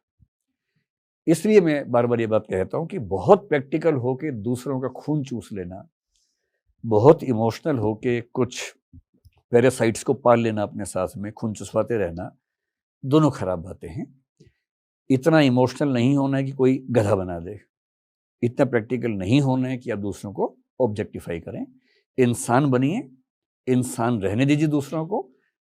इसलिए मैं बार बार ये बात कहता हूँ कि बहुत प्रैक्टिकल होके दूसरों का खून चूस लेना, बहुत इमोशनल होके कुछ पैरासाइट्स को पाल लेना अपने साथ में, खून चुसवाते रहना, दोनों खराब बातें हैं। इतना इमोशनल नहीं होना है कि कोई गधा बना दे, इतना प्रैक्टिकल नहीं होना है कि आप दूसरों को ऑब्जेक्टिफाई करें। इंसान बनिए, इंसान रहने दीजिए दूसरों को।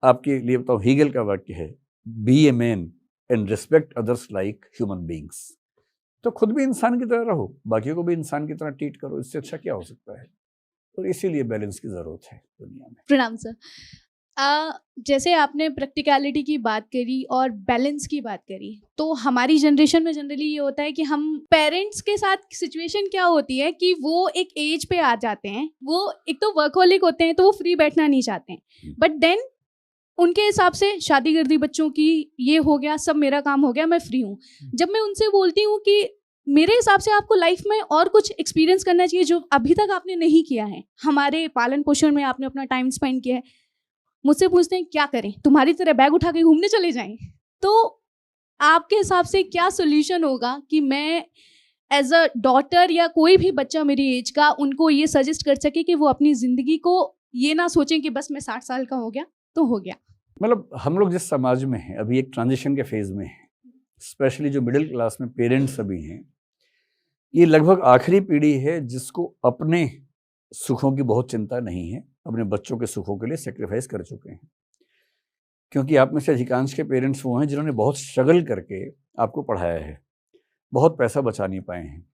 आपके लिए बताओ, हीगल का वाक्य है, be a man and respect others like human beings. तो खुद भी इंसान की तरह रहो, बाकियों को भी इंसान की तरह ट्रीट करो, इससे अच्छा क्या हो सकता है। तो इसीलिए बैलेंस की ज़रूरत है दुनिया में। प्रणाम सर। जैसे आपने प्रैक्टिकलिटी की बात करी और बैलेंस की बात करी, तो हमारी जनरेशन में जनरली ये होता है कि हम पेरेंट्स के साथ सिचुएशन क्या होती है कि वो एक एज पे आ जाते हैं, वो एक तो वर्कहोलिक होते हैं, तो वो फ्री बैठना नहीं चाहते हैं, बट देन उनके हिसाब से शादी कर दी बच्चों की, ये हो गया, सब मेरा काम हो गया, मैं फ्री हूँ। जब मैं उनसे बोलती हूँ कि मेरे हिसाब से आपको लाइफ में और कुछ एक्सपीरियंस करना चाहिए जो अभी तक आपने नहीं किया है, हमारे पालन पोषण में आपने अपना टाइम स्पेंड किया है, मुझसे पूछते हैं क्या करें, तुम्हारी तरह बैग उठा के घूमने चले जाएं। तो आपके हिसाब से क्या सोल्यूशन होगा कि मैं एज अ डॉटर या कोई भी बच्चा मेरी एज का उनको ये सजेस्ट कर सके कि वो अपनी ज़िंदगी को ये ना सोचें कि बस मैं 60 साल का हो गया तो हो गया। मतलब हम लोग जिस समाज में हैं अभी एक ट्रांजिशन के फेज़ में हैं, स्पेशली जो मिडिल क्लास में पेरेंट्स अभी हैं, ये लगभग आखिरी पीढ़ी है जिसको अपने सुखों की बहुत चिंता नहीं है, अपने बच्चों के सुखों के लिए सेक्रीफाइस कर चुके हैं। क्योंकि आप में से अधिकांश के पेरेंट्स वो हैं जिन्होंने बहुत स्ट्रगल करके आपको पढ़ाया है, बहुत पैसा बचा नहीं पाए हैं,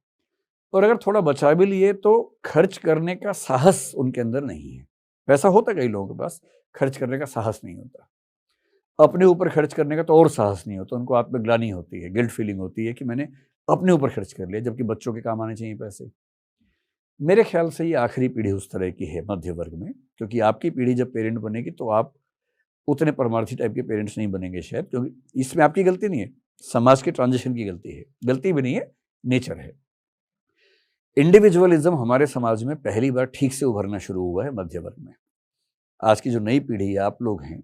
और अगर थोड़ा बचा भी लिए तो खर्च करने का साहस उनके अंदर नहीं है। पैसा होता कई लोगों के पास, खर्च करने का साहस नहीं होता। अपने ऊपर खर्च करने का तो और साहस नहीं होता, उनको आत्मग्लानि होती है, गिल्ट फीलिंग होती है कि मैंने अपने ऊपर खर्च कर लिया, जबकि बच्चों के काम आने चाहिए पैसे। मेरे ख्याल से ये आखिरी पीढ़ी उस तरह की है मध्य वर्ग में, क्योंकि आपकी पीढ़ी जब पेरेंट बनेगी तो आप उतने परमार्थी टाइप के पेरेंट्स नहीं बनेंगे शायद, क्योंकि इसमें आपकी गलती नहीं है, समाज के ट्रांजिशन की गलती है, गलती भी नहीं है, नेचर है। इंडिविजुअलिज्म हमारे समाज में पहली बार ठीक से उभरना शुरू हुआ है मध्य वर्ग में। आज की जो नई पीढ़ी है, आप लोग हैं,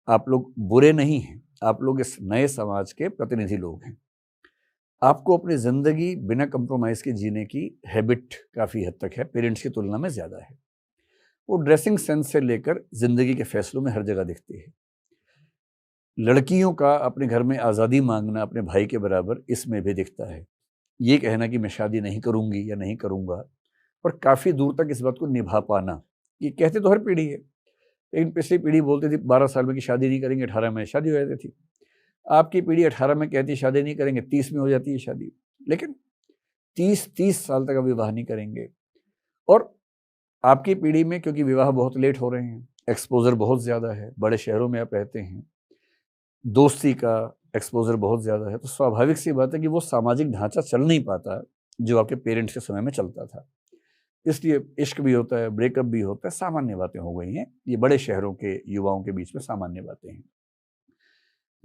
आप लोग बुरे नहीं हैं, आप लोग इस नए समाज के प्रतिनिधि लोग हैं। आपको अपनी ज़िंदगी बिना कंप्रोमाइज़ के जीने की हैबिट काफ़ी हद तक है, पेरेंट्स की तुलना में ज़्यादा है। वो ड्रेसिंग सेंस से लेकर ज़िंदगी के फैसलों में हर जगह दिखती है। लड़कियों का अपने घर में आज़ादी मांगना अपने भाई के बराबर इसमें भी दिखता है। ये कहना कि मैं शादी नहीं करूँगी या नहीं करूँगा, और काफ़ी दूर तक इस बात को निभा पाना, ये कहते तो हर पीढ़ी है, लेकिन पिछली पीढ़ी बोलती थी 12 साल में कि शादी नहीं करेंगे, 18 में शादी हो जाती थी। आपकी पीढ़ी 18 में कहती शादी नहीं करेंगे, 30 में हो जाती है शादी, लेकिन 30 साल तक विवाह नहीं करेंगे। और आपकी पीढ़ी में क्योंकि विवाह बहुत लेट हो रहे हैं, एक्सपोजर बहुत ज़्यादा है, बड़े शहरों में आप रहते हैं, दोस्ती का एक्सपोजर बहुत ज़्यादा है, तो स्वाभाविक सी बात है कि वो सामाजिक ढांचा चल नहीं पाता जो आपके पेरेंट्स के समय में चलता था। इसलिए इश्क भी होता है, ब्रेकअप भी होता है, सामान्य बातें हो गई हैं। ये बड़े शहरों के युवाओं के बीच में सामान्य बातें हैं।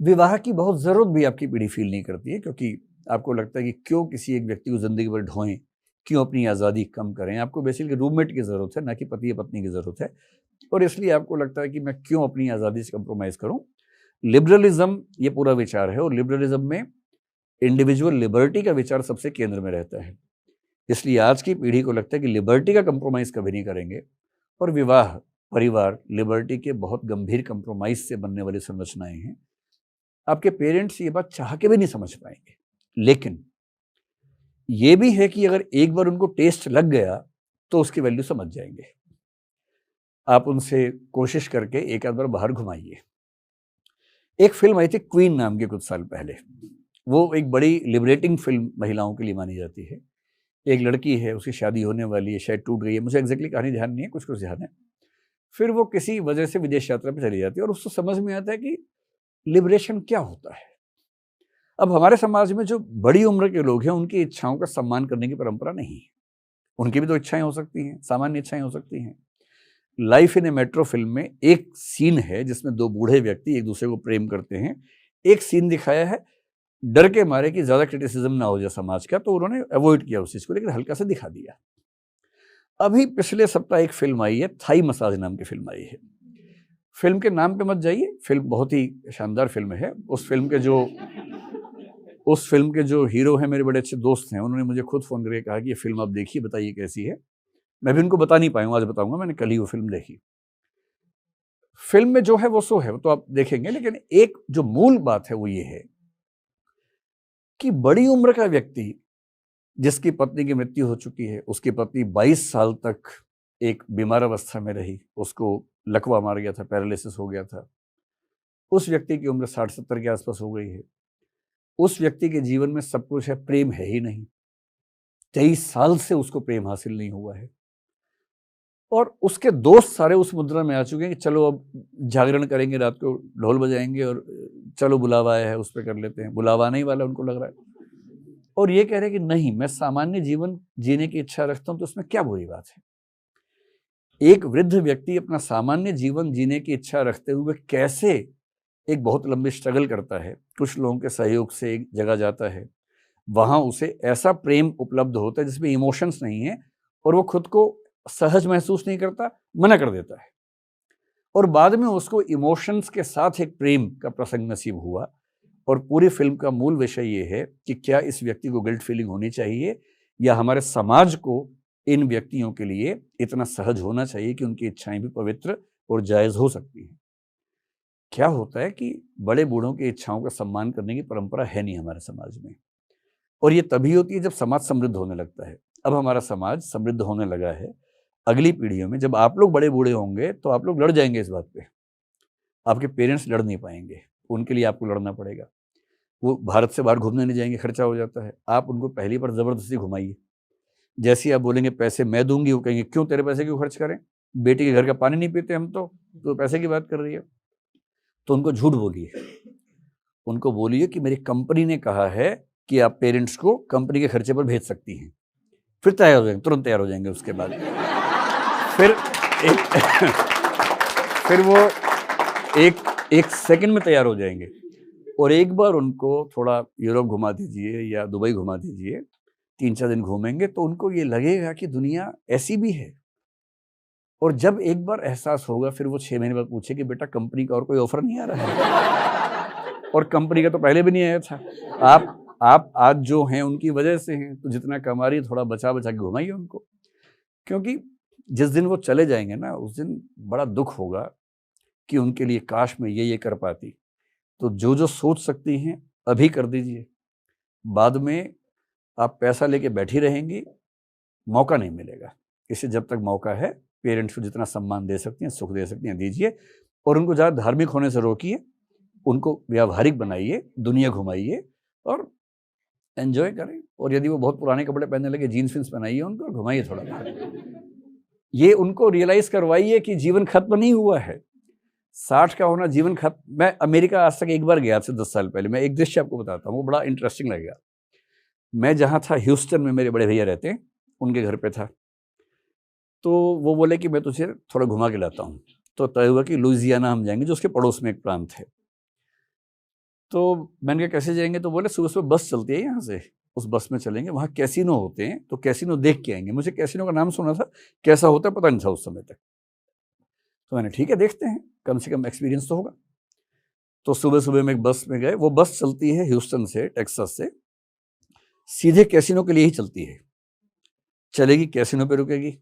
विवाह की बहुत ज़रूरत भी आपकी पीढ़ी फील नहीं करती है, क्योंकि आपको लगता है कि क्यों किसी एक व्यक्ति को ज़िंदगी भर ढोएं, क्यों अपनी आज़ादी कम करें। आपको बेसिकली रूममेट की ज़रूरत है, ना कि पति या पत्नी की ज़रूरत है, और इसलिए आपको लगता है कि मैं क्यों अपनी आज़ादी से कंप्रोमाइज़ करूं। लिबरलिज्म ये पूरा विचार है, और लिबरलिज्म में इंडिविजुअल लिबर्टी का विचार सबसे केंद्र में रहता है। इसलिए आज की पीढ़ी को लगता है कि लिबर्टी का कंप्रोमाइज़ कभी नहीं करेंगे, और विवाह, परिवार लिबर्टी के बहुत गंभीर कंप्रोमाइज़ से बनने वाली संरचनाएं हैं। आपके पेरेंट्स ये बात चाह के भी नहीं समझ पाएंगे, लेकिन ये भी है कि अगर एक बार उनको टेस्ट लग गया तो उसकी वैल्यू समझ जाएंगे। आप उनसे कोशिश करके एक आध बार बाहर घुमाइए। एक फिल्म आई थी क्वीन नाम की कुछ साल पहले, वो एक बड़ी लिबरेटिंग फिल्म महिलाओं के लिए मानी जाती है। एक लड़की है, उसकी शादी होने वाली है, शायद टूट गई है, मुझे एग्जैक्टली कहानी ध्यान नहीं है, कुछ कुछ ध्यान है। फिर वो किसी वजह से विदेश यात्रा पर चली जाती है, और उसको समझ में आता है कि लिबरेशन क्या होता है। अब हमारे समाज में जो बड़ी उम्र के लोग हैं, उनकी इच्छाओं का सम्मान करने की परंपरा नहीं है। उनकी भी तो इच्छाएं हो सकती हैं, सामान्य इच्छाएं हो सकती हैं। Life in A metro film में एक सीन है जिसमें दो बूढ़े व्यक्ति एक दूसरे को प्रेम करते हैं। एक सीन दिखाया है, डर के मारे कि ज़्यादा क्रिटिसिज्म ना हो जाए समाज का, तो उन्होंने अवॉइड किया उस चीज़ को, लेकिन हल्का सा दिखा दिया। अभी पिछले सप्ताह एक फिल्म आई है, थाई मसाज नाम की फिल्म आई है। फिल्म के नाम पे मत जाइए, फिल्म बहुत ही शानदार फिल्म है। उस फिल्म के जो हीरो हैं मेरे बड़े अच्छे दोस्त हैं, उन्होंने मुझे खुद फ़ोन करके कहा कि ये फिल्म आप देखिए, बताइए कैसी है। मैं भी उनको बता नहीं पाया हूँ, आज बताऊंगा। मैंने कल ही वो फिल्म देखी। फिल्म में जो है वो सो है, वो तो आप देखेंगे, लेकिन एक जो मूल बात है वो ये है कि बड़ी उम्र का व्यक्ति जिसकी पत्नी की मृत्यु हो चुकी है, उसकी पत्नी 22 साल तक एक बीमार अवस्था में रही, उसको लकवा मार गया था, पैरालिसिस हो गया था। उस व्यक्ति की उम्र 60-70 के आसपास हो गई है। उस व्यक्ति के जीवन में सब कुछ है, प्रेम है ही नहीं। 23 साल से उसको प्रेम हासिल नहीं हुआ है, और उसके दोस्त सारे उस मुद्रा में आ चुके हैं कि चलो अब जागरण करेंगे, रात को ढोल बजाएंगे, और चलो बुलावा आया है उस पर कर लेते हैं। बुलावा आने ही वाला उनको लग रहा है, और ये कह रहे हैं कि नहीं, मैं सामान्य जीवन जीने की इच्छा रखता हूं, तो उसमें क्या बुरी बात है। एक वृद्ध व्यक्ति अपना सामान्य जीवन जीने की इच्छा रखते हुए कैसे एक बहुत लंबी स्ट्रगल करता है, कुछ लोगों के सहयोग से एक जगह जाता है, वहां उसे ऐसा प्रेम उपलब्ध होता है जिसमें इमोशंस नहीं है, और वो खुद को सहज महसूस नहीं करता, मना कर देता है, और बाद में उसको इमोशंस के साथ एक प्रेम का प्रसंग नसीब हुआ। और पूरी फिल्म का मूल विषय ये है कि क्या इस व्यक्ति को गिल्ट फीलिंग होनी चाहिए, या हमारे समाज को इन व्यक्तियों के लिए इतना सहज होना चाहिए कि उनकी इच्छाएं भी पवित्र और जायज़ हो सकती हैं। क्या होता है कि बड़े बूढ़ों की इच्छाओं का सम्मान करने की परंपरा है नहीं हमारे समाज में, और ये तभी होती है जब समाज समृद्ध होने लगता है। अब हमारा समाज समृद्ध होने लगा है, अगली पीढ़ियों में जब आप लोग बड़े बूढ़े होंगे तो आप लोग लड़ जाएंगे इस बात पे। आपके पेरेंट्स लड़ नहीं पाएंगे, उनके लिए आपको लड़ना पड़ेगा। वो भारत से बाहर घूमने नहीं जाएंगे, खर्चा हो जाता है। आप उनको पहली बार ज़बरदस्ती घुमाइए। जैसे ही आप बोलेंगे पैसे मैं दूंगी, वो कहेंगे क्यों, तेरे पैसे क्यों खर्च करें, बेटी के घर का पानी नहीं पीते हम तो पैसे की बात कर रही है। तो उनको झूठ बोलिए, उनको बोलिए कि मेरी कंपनी ने कहा है कि आप पेरेंट्स को कंपनी के खर्चे पर भेज सकती हैं। फिर तैयार हो जाएंगे, तुरंत तैयार हो जाएंगे। उसके बाद फिर वो एक सेकंड में तैयार हो जाएंगे। और एक बार उनको थोड़ा यूरोप घुमा दीजिए या दुबई घुमा दीजिए, 3-4 दिन घूमेंगे तो उनको ये लगेगा कि दुनिया ऐसी भी है। और जब एक बार एहसास होगा, फिर वो 6 महीने बाद पूछे कि बेटा कंपनी का और कोई ऑफर नहीं आ रहा है। और कंपनी का तो पहले भी नहीं आया था। आप आज जो हैं उनकी वजह से हैं, तो जितना कमा रही है थोड़ा बचा बचा के घुमाइए उनको, क्योंकि जिस दिन वो चले जाएंगे ना उस दिन बड़ा दुख होगा कि उनके लिए काश मैं ये कर पाती। तो जो जो सोच सकती हैं अभी कर दीजिए, बाद में आप पैसा लेके बैठी रहेंगी, मौका नहीं मिलेगा। इससे जब तक मौका है पेरेंट्स को जितना सम्मान दे सकती हैं, सुख दे सकती हैं दीजिए, और उनको ज़्यादा धार्मिक होने से रोकिए, उनको व्यावहारिक बनाइए, दुनिया घुमाइए और एंजॉय करें। और यदि वो बहुत पुराने कपड़े पहनने लगे, जीन्स विन्स पहनाइए उनको और घुमाइए थोड़ा बाहर। ये उनको रियलाइज़ करवाइए कि जीवन खत्म नहीं हुआ है, 60 का होना जीवन खत्म। मैं अमेरिका आज तक एक बार गया से 10 साल पहले। मैं एक दृश्य आपको बताता हूँ, वो बड़ा इंटरेस्टिंग लगेगा। मैं जहाँ था ह्यूस्टन में, मेरे बड़े भैया रहते हैं, उनके घर पे था। तो वो बोले कि मैं तुझे थोड़ा घुमा के लाता हूँ। तो तय हुआ कि लुइसियाना हम जाएंगे, जो उसके पड़ोस में एक प्रांत है। तो मैंने कहा कैसे जाएंगे? तो बोले सुबह सुबह बस चलती है यहाँ से, उस बस में चलेंगे, वहाँ कैसीनो होते हैं, तो कैसीनो देख के आएंगे। मुझे कैसीनो का नाम सुना था, कैसा होता है पता नहीं था उस समय तक। तो मैंने ठीक है देखते हैं, कम से कम एक्सपीरियंस तो होगा। तो सुबह सुबह में एक बस में गए। वो बस चलती है ह्यूस्टन से, टेक्सास से, सीधे कैसीनो के लिए ही चलती है। चलेगी, कैसीनो पे रुकेगी,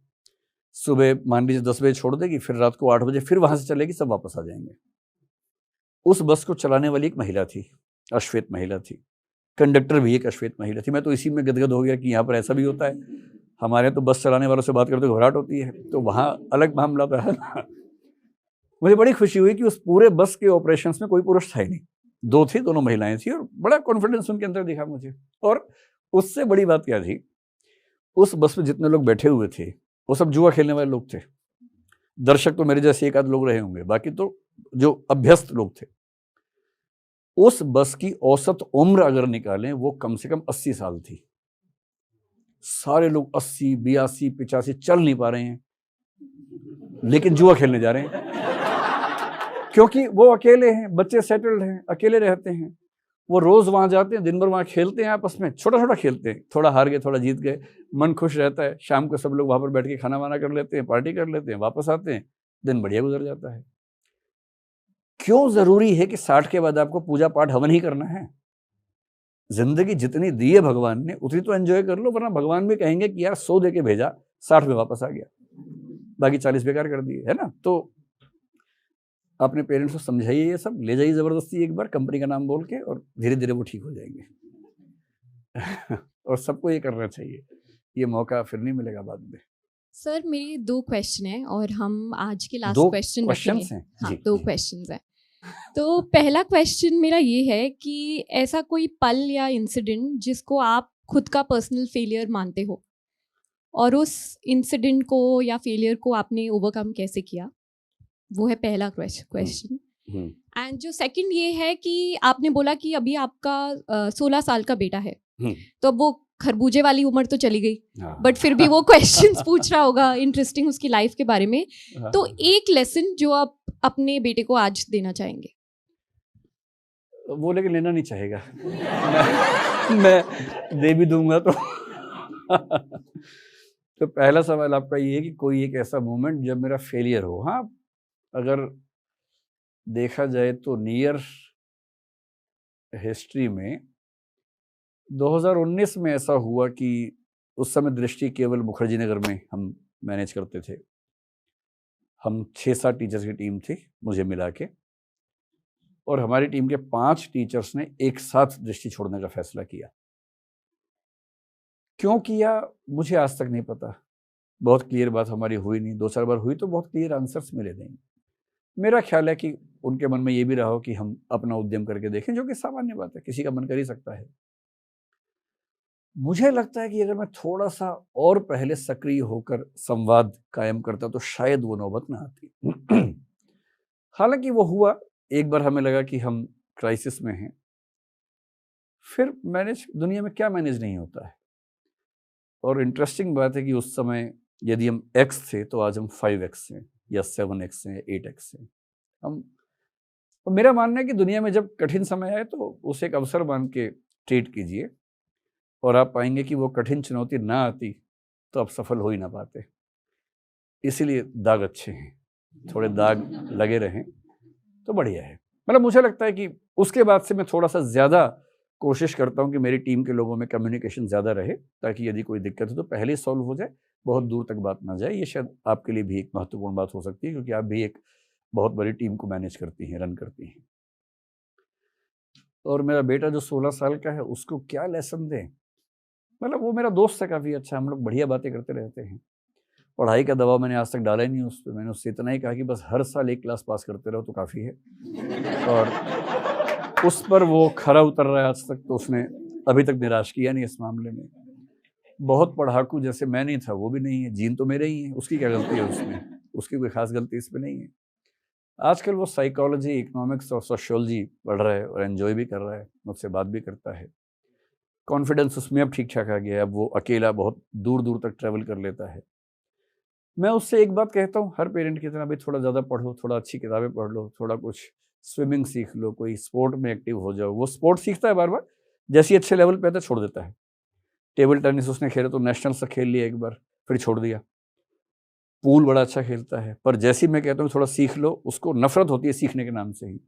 सुबह मान लीजिए 10 बजे छोड़ देगी, फिर रात को 8 बजे फिर वहाँ से चलेगी, सब वापस आ जाएंगे। उस बस को चलाने वाली एक महिला थी, अश्वेत महिला थी। कंडक्टर भी एक अश्वेत महिला थी। मैं तो इसी में गदगद हो गया कि यहाँ पर ऐसा भी होता है। हमारे यहाँ तो बस चलाने वालों से बात करते घबराहट होती है, तो वहाँ अलग मामला था, है ना। मुझे बड़ी खुशी हुई कि उस पूरे बस के ऑपरेशंस में कोई पुरुष था ही नहीं, 2 थे, दोनों महिलाएं थी, और बड़ा कॉन्फिडेंस उनके अंदर दिखा मुझे। और उससे बड़ी बात क्या थी, उस बस में जितने लोग बैठे हुए थे वो सब जुआ खेलने वाले लोग थे। दर्शक तो मेरे जैसे एक आध लोग रहे होंगे, बाकी तो जो अभ्यस्त लोग थे। उस बस की औसत उम्र अगर निकालें, वो कम से कम 80 साल थी। सारे लोग 80, 82, 85 चल नहीं पा रहे हैं, लेकिन जुआ खेलने जा रहे हैं, क्योंकि वो अकेले हैं, बच्चे सेटल्ड हैं, अकेले रहते हैं। वो रोज वहां जाते हैं, दिन भर वहां खेलते हैं, आपस में छोटा छोटा खेलते हैं, थोड़ा हार गए थोड़ा जीत गए, मन खुश रहता है। शाम को सब लोग वहां पर बैठ के खाना वाना कर लेते हैं, पार्टी कर लेते हैं, वापस आते हैं, दिन बढ़िया गुजर जाता है। क्यों जरूरी है कि 60 के बाद आपको पूजा पाठ हवन ही करना है? जिंदगी जितनी दी है भगवान ने उतनी तो एंजॉय कर लो, वरना भगवान भी कहेंगे कि यार 100 दे के भेजा, 60 में वापस आ गया, बाकी 40 बेकार कर दिए, है ना। तो अपने पेरेंट्स को समझाइए, ये सब ले जाइए जबरदस्ती एक बार कंपनी का नाम बोल के, और धीरे धीरे वो ठीक हो जाएंगे। और सबको ये करना चाहिए, ये मौका फिर नहीं मिलेगा बाद में। सर मेरी 2 क्वेश्चन है और हम आज के लास्ट 2 क्वेश्चन क्वेश्चंस हैं? हाँ, जी, 2 जी। क्वेश्चंस हैं। तो पहला क्वेश्चन मेरा ये है कि ऐसा कोई पल या इंसिडेंट जिसको आप खुद का पर्सनल फेलियर मानते हो, और उस इंसिडेंट को या फेलियर को आपने ओवरकम कैसे किया, वो है पहला क्वेश्चन। एंड जो सेकंड ये है कि आपने बोला कि अभी आपका 16 साल का बेटा है, तो अब वो खरबूजे वाली उम्र तो चली गई, बट फिर भी वो क्वेश्चंस पूछ रहा होगा इंटरेस्टिंग उसकी लाइफ के बारे में। तो एक लेसन जो आप अपने बेटे को आज देना चाहेंगे? वो लेकिन लेना नहीं चाहेगा। मैं दे भी दूंगा तो। तो पहला सवाल आपका ये है कि कोई एक ऐसा मोमेंट जब मेरा फेलियर हो। हाँ, अगर देखा जाए तो नियर हिस्ट्री में 2019 में ऐसा हुआ कि उस समय दृष्टि केवल मुखर्जी नगर में हम मैनेज करते थे। हम 6-7 टीचर्स की टीम थी मुझे मिला के, और हमारी टीम के 5 टीचर्स ने एक साथ दृष्टि छोड़ने का फैसला किया। क्यों किया मुझे आज तक नहीं पता, बहुत क्लियर बात हमारी हुई नहीं। 2-4 बार हुई तो बहुत क्लियर आंसर्स मिले नहीं। मेरा ख्याल है कि उनके मन में ये भी रहा हो कि हम अपना उद्यम करके देखें, जो कि सामान्य बात है, किसी का मन कर ही सकता है। मुझे लगता है कि अगर मैं थोड़ा सा और पहले सक्रिय होकर संवाद कायम करता तो शायद वो नौबत ना आती। हालांकि वो हुआ, एक बार हमें लगा कि हम क्राइसिस में हैं। फिर मैनेज, दुनिया में क्या मैनेज नहीं होता है। और इंटरेस्टिंग बात है कि उस समय यदि हम x थे तो आज हम 5x हैं, या 7x हैं, 8x हैं। हम, तो मेरा मानना है कि दुनिया में जब कठिन समय आए तो उसे एक अवसर मान के ट्रीट कीजिए, और आप पाएंगे कि वो कठिन चुनौती ना आती तो आप सफल हो ही ना पाते। इसीलिए दाग अच्छे हैं, थोड़े दाग लगे रहें तो बढ़िया है। मतलब मुझे लगता है कि उसके बाद से मैं थोड़ा सा ज़्यादा कोशिश करता हूँ कि मेरी टीम के लोगों में कम्युनिकेशन ज़्यादा रहे, ताकि यदि कोई दिक्कत है तो पहले ही सॉल्व हो जाए, बहुत दूर तक बात ना जाए। ये शायद आपके लिए भी एक महत्वपूर्ण बात हो सकती है, क्योंकि आप भी एक बहुत बड़ी टीम को मैनेज करती हैं, रन करती हैं। और मेरा बेटा जो 16 साल का है, उसको क्या लेसन दें? मतलब वो मेरा दोस्त है काफ़ी अच्छा, हम लोग बढ़िया बातें करते रहते हैं। पढ़ाई का दबाव मैंने आज तक डाला ही नहीं उस पर। मैंने उससे इतना ही कहा कि बस हर साल एक क्लास पास करते रहो तो काफ़ी है, और उस पर वो खरा उतर रहा है आज तक, तो उसने अभी तक निराश किया नहीं इस मामले में। बहुत पढ़ाकू जैसे मैं नहीं था, वो भी नहीं है, जीन तो मेरे ही है, उसकी क्या गलती है उसमें? उसकी कोई खास गलती इस पर नहीं है। आजकल वो साइकोलॉजी, इकोनॉमिक्स और सोशियोलॉजी पढ़ रहा है और एंजॉय भी कर रहा है, मुझसे बात भी करता है। कॉन्फिडेंस उसमें अब ठीक ठाक आ गया है, अब वो अकेला बहुत दूर दूर तक ट्रैवल कर लेता है। मैं उससे एक बात कहता हूँ हर पेरेंट की तरह, भाई थोड़ा ज़्यादा पढ़ो, थोड़ा अच्छी किताबें पढ़ लो, थोड़ा कुछ स्विमिंग सीख लो, कोई स्पोर्ट में एक्टिव हो जाओ। वो स्पोर्ट सीखता है बार बार, जैसे अच्छे लेवल पे आता है छोड़ देता है। टेबल टेनिस उसने खेला तो नेशनल से खेल लिया एक बार, फिर छोड़ दिया। पूल बड़ा अच्छा खेलता है, पर जैसे ही मैं कहता हूँ थोड़ा सीख लो, उसको नफरत होती है सीखने के नाम से ही।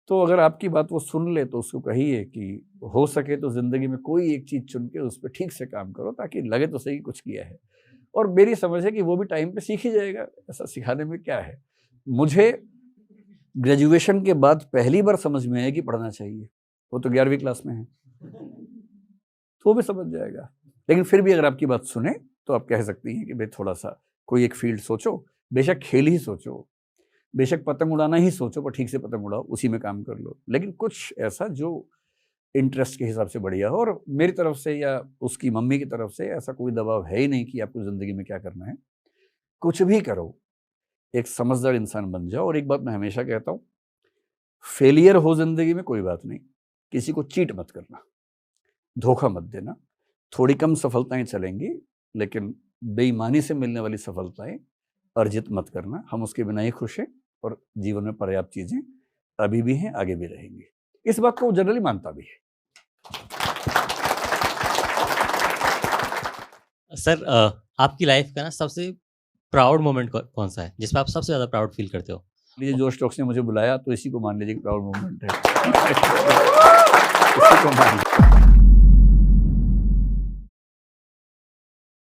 तो अगर आपकी बात वो सुन ले तो उसको कहिए कि हो सके तो ज़िंदगी में कोई एक चीज़ चुन के उस पर ठीक से काम करो, ताकि लगे तो सही कुछ किया है। और मेरी समझ है कि वो भी टाइम पे सीख ही जाएगा, ऐसा सिखाने में क्या है। मुझे ग्रेजुएशन के बाद पहली बार समझ में आया कि पढ़ना चाहिए, वो तो 11वीं क्लास में है, तो वो भी समझ जाएगा। लेकिन फिर भी अगर आपकी बात सुने तो आप कह सकती हैं कि भाई थोड़ा सा कोई एक फील्ड सोचो, बेशक खेल ही सोचो, बेशक पतंग उड़ाना ही सोचो, पर ठीक से पतंग उड़ाओ, उसी में काम कर लो, लेकिन कुछ ऐसा जो इंटरेस्ट के हिसाब से बढ़िया हो। और मेरी तरफ से या उसकी मम्मी की तरफ से ऐसा कोई दबाव है ही नहीं कि आपको ज़िंदगी में क्या करना है। कुछ भी करो, एक समझदार इंसान बन जाओ। और एक बात मैं हमेशा कहता हूँ, फेलियर हो ज़िंदगी में कोई बात नहीं, किसी को चीट मत करना, धोखा मत देना। थोड़ी कम सफलताएं चलेंगी, लेकिन बेईमानी से मिलने वाली सफलताएं अर्जित मत करना। हम उसके बिना ही खुश हैं, और जीवन में पर्याप्त चीज़ें अभी भी हैं, आगे भी रहेंगी। इस बात को जनरली मानता भी है। सर आपकी लाइफ का ना सबसे प्राउड मोमेंट कौन सा है, जिसमें आप सबसे ज़्यादा प्राउड फील करते हो? जो स्टॉक्स ने मुझे बुलाया, तो इसी को मान लीजिए कि प्राउड मोमेंट है।